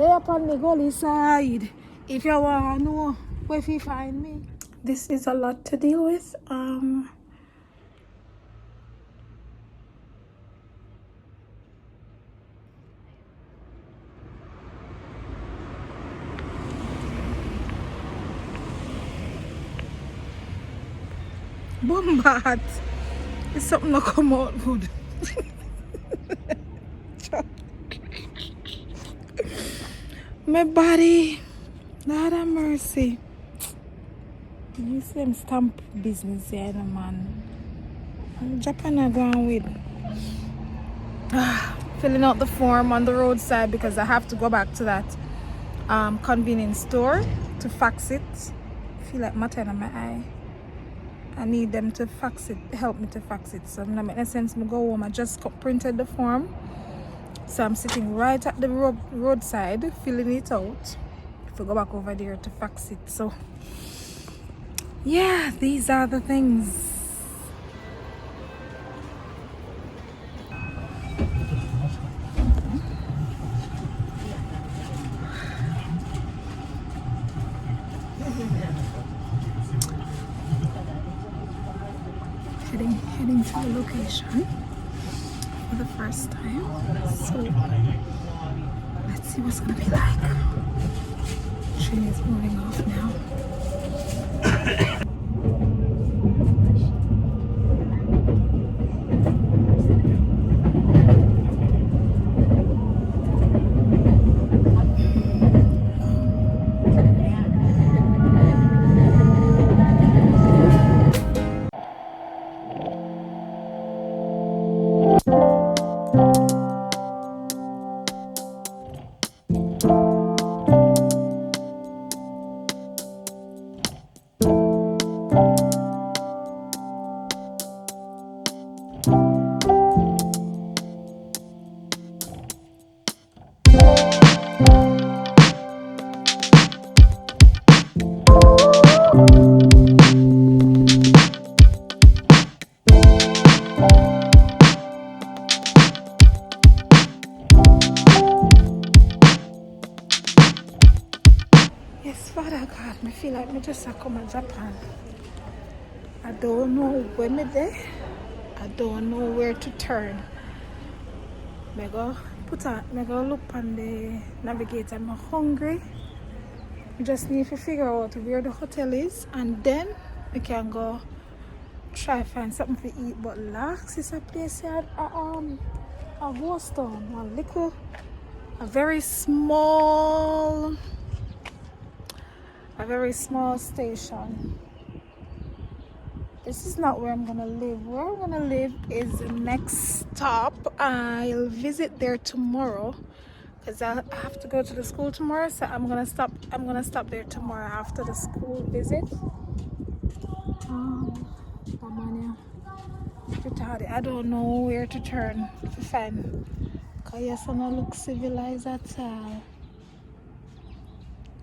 They up on the gully side. If you want to know where you find me. This is a lot to deal with. Bombard. It's something to come out good. My body. Lord have mercy. You see them stamp business here, no, man. Japan are going with. Filling out the form on the roadside because I have to go back to that convenience store to fax it. I feel like matter in my eye. I need them to fax it, help me to fax it. So in a sense, I go home. I just printed the form. So I'm sitting right at the roadside, filling it out. If I go back over there to fax it. So yeah, these are the things. Heading to the location for the first time. So let's see what's gonna be like. Train is moving off now. Yes, Father God, I feel like I just come to Japan. I don't know where I'm there. I don't know where to turn. I go look on the navigator. I'm hungry. I just need to figure out where the hotel is, and then we can go try find something to eat. But Lax is a place here, a ghost town, a very small station. This is not where I'm gonna live. Where I'm gonna live is the next stop. I'll visit there tomorrow because I have to go to the school tomorrow. So I'm gonna stop there tomorrow after the school visit. I don't know where to turn to find. Cause yes, I don't look civilized at all.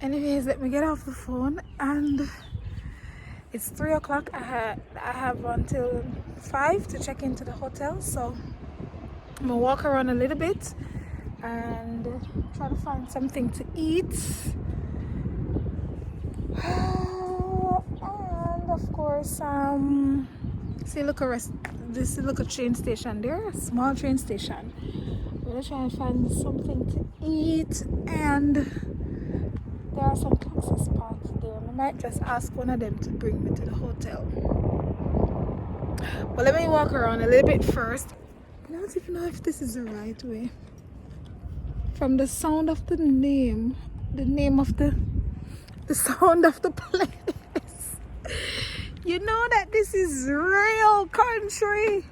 Anyways, let me get off the phone, and it's 3 o'clock. I have until 5 to check into the hotel, so I'm gonna walk around a little bit and try to find something to eat. And of course, this look a train station there, a small train station. I'm gonna try and find something to eat, and there are some taxi spots there. I might just ask one of them to bring me to the hotel. But let me walk around a little bit first. I don't even know if this is the right way. From the sound of the name of the sound of the place, you know that this is real country.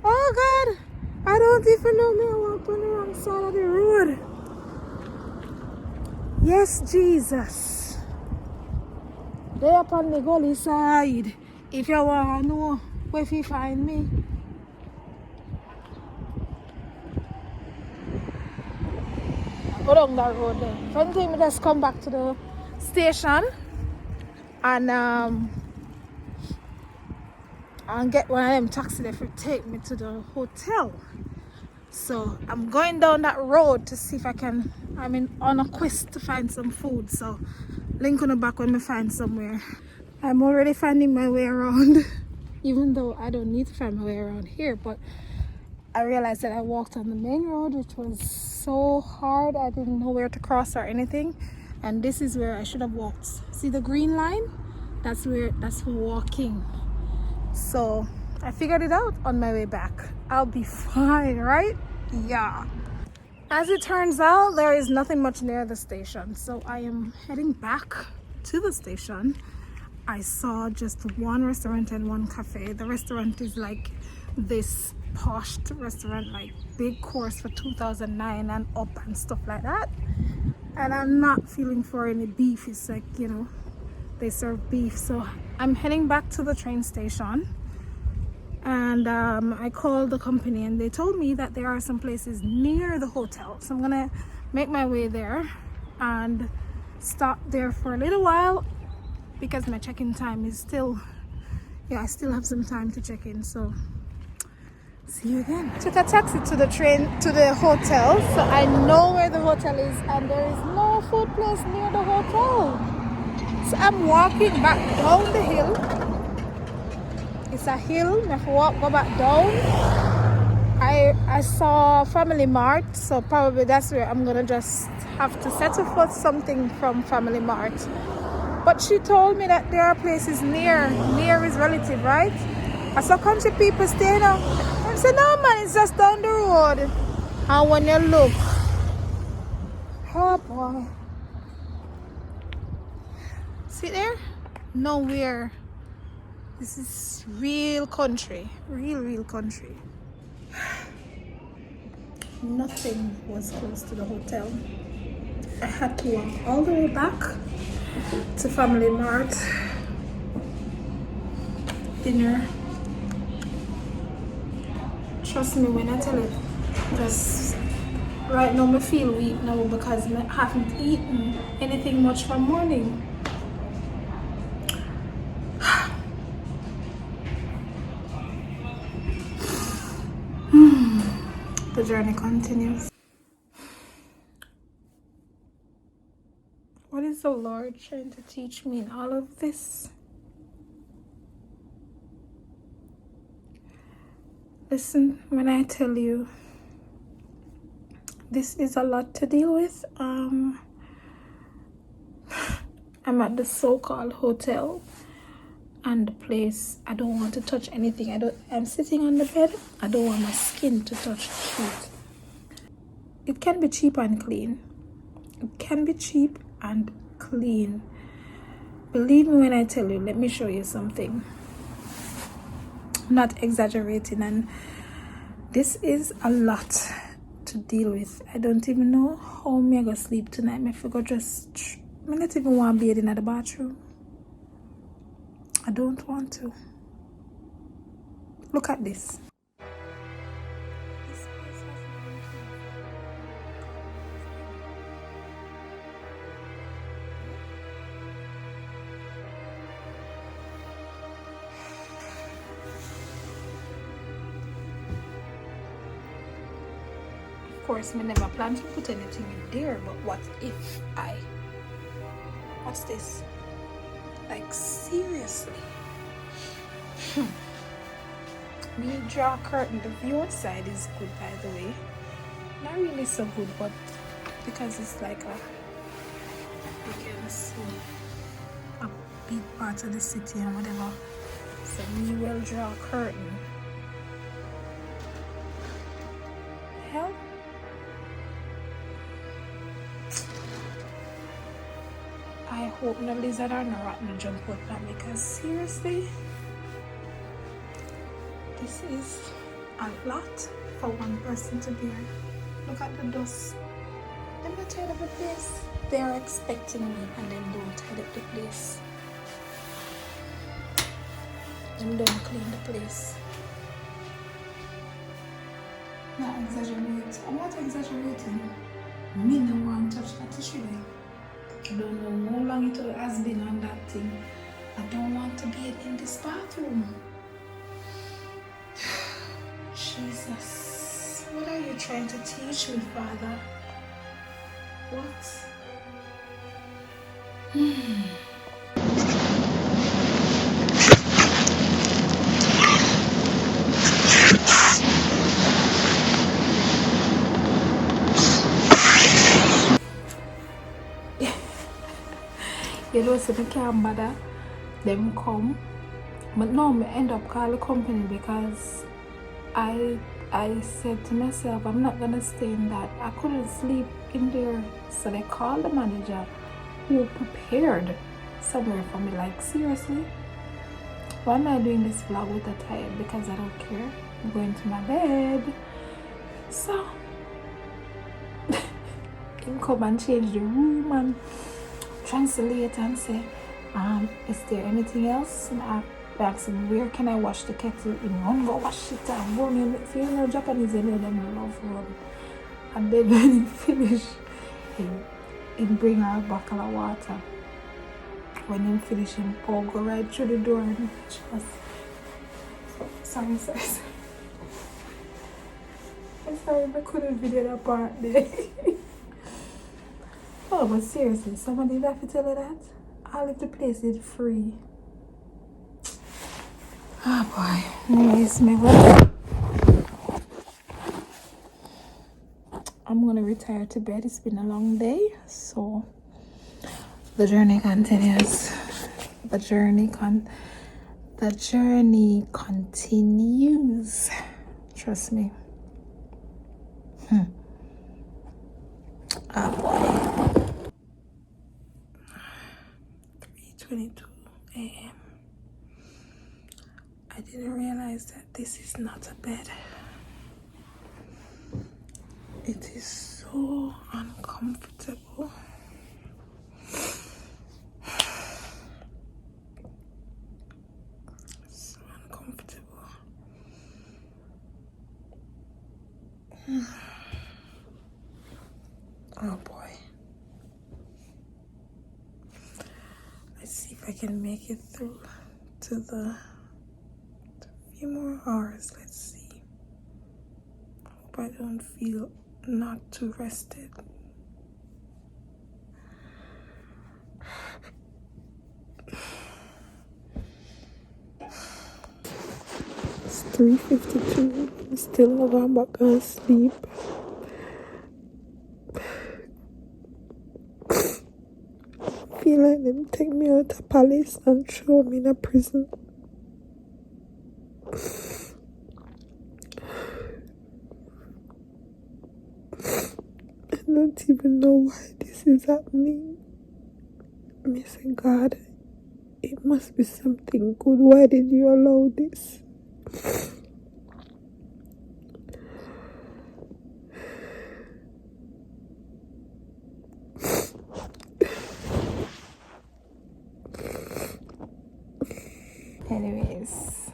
Oh God, I don't even know me. I walk on the wrong side of the road. Yes, Jesus. They up on the gully side. If you want to know where you find me. Go down that road there. If anything, we just come back to the station and get one of them taxi there to take me to the hotel. So I'm going down that road to see if I can. On a quest to find some food. So link on the back when I find somewhere. I'm already finding my way around, even though I don't need to find my way around here. But I realized that I walked on the main road, which was so hard. I didn't know where to cross or anything. And this is where I should have walked. See the green line? That's for walking. So I figured it out on my way back. I'll be fine, right? Yeah. As it turns out, there is nothing much near the station. So I am heading back to the station. I saw just one restaurant and one cafe. The restaurant is like this posh restaurant, like big course for 2009 and up and stuff like that. And I'm not feeling for any beef. It's like, you know, they serve beef. So I'm heading back to the train station. And I called the company and they told me that there are some places near the hotel. So I'm gonna make my way there and stop there for a little while because my check-in time is still, I still have some time to check in. So see you again. Took a taxi to the hotel. So I know where the hotel is and there is no food place near the hotel. So I'm walking back down the hill. It's a hill, I have to go back down. I saw Family Mart, so probably that's where I'm gonna just have to settle for something from Family Mart. But she told me that there are places near is relative, right? I saw country people staying up. I said, no man, it's just down the road. And when you look, oh boy. See there? Nowhere. This is real country, real country. Nothing was close to the hotel. I had to walk all the way back to Family Mart. Dinner. Trust me when I tell you, just right now I feel weak now because I haven't eaten anything much from morning. The journey continues. What is the Lord trying to teach me in all of this? Listen, when I tell you this is a lot to deal with, I'm at the so-called hotel. And the place, I don't want to touch anything. I'm sitting on the bed. I don't want my skin to touch the sheet. It can be cheap and clean. It can be cheap and clean. Believe me when I tell you, let me show you something. I'm not exaggerating, and this is a lot to deal with. I don't even know how I'm gonna sleep tonight. I don't even want to be in the bathroom. I don't want to. Look at this. Of course, I never plan to put anything in there, but what if what's this? Like, seriously. When you draw a curtain, the view outside is good, by the way. Not really so good, but because it's like you can see a big part of the city and whatever. So we will draw a curtain. Hell. I hope no lizard or no rat no jump out that, because seriously, this is a lot for one person to bear. Look at the dust. Them not tired of the place. They are expecting me and then don't tidy up the place. Them don't clean the place. Not exaggerate. I'm not exaggerating. Me no want to touch that tissue there. I don't know how long it has been on that thing. I don't want to be in this bathroom. Jesus. What are you trying to teach me, Father? What? You know, so I can't bother them come. But no, I end up calling the company because I said to myself, I'm not gonna stay in that. I couldn't sleep in there. So they called the manager who prepared somewhere for me. Like, seriously? Why am I doing this vlog with a tie? Because I don't care. I'm going to my bed. So him come and change the room and translate and say, is there anything else? And I asked him, where can I wash the kettle? He run go wash it and run him. So you know, Japanese, they know them love run. And then when he finish, he bring her a bottle of water. When he finish, him go right through the door and just sorry. I'm sorry, I couldn't video that part there. Oh, but seriously, somebody have to tell her that? All of the place is free. Oh boy. Anyways, I'm gonna retire to bed. It's been a long day, so the journey continues. The journey continues. Trust me. Oh boy. 3:22 a.m. I didn't realize that this is not a bed. It is so uncomfortable. So uncomfortable. Oh boy. Let's see if I can make it through to the few more hours. Let's see. Hope I don't feel not too rested. It's 3:52. I'm still not back to sleep. I feel like them take me out of palace and throw me in a prison. I don't even know why this is happening. I say, God, it must be something good. Why did you allow this? Anyways,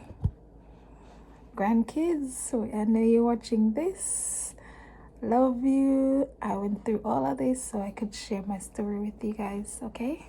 grandkids, so I know you're watching this. Love you. I went through all of this so I could share my story with you guys, okay?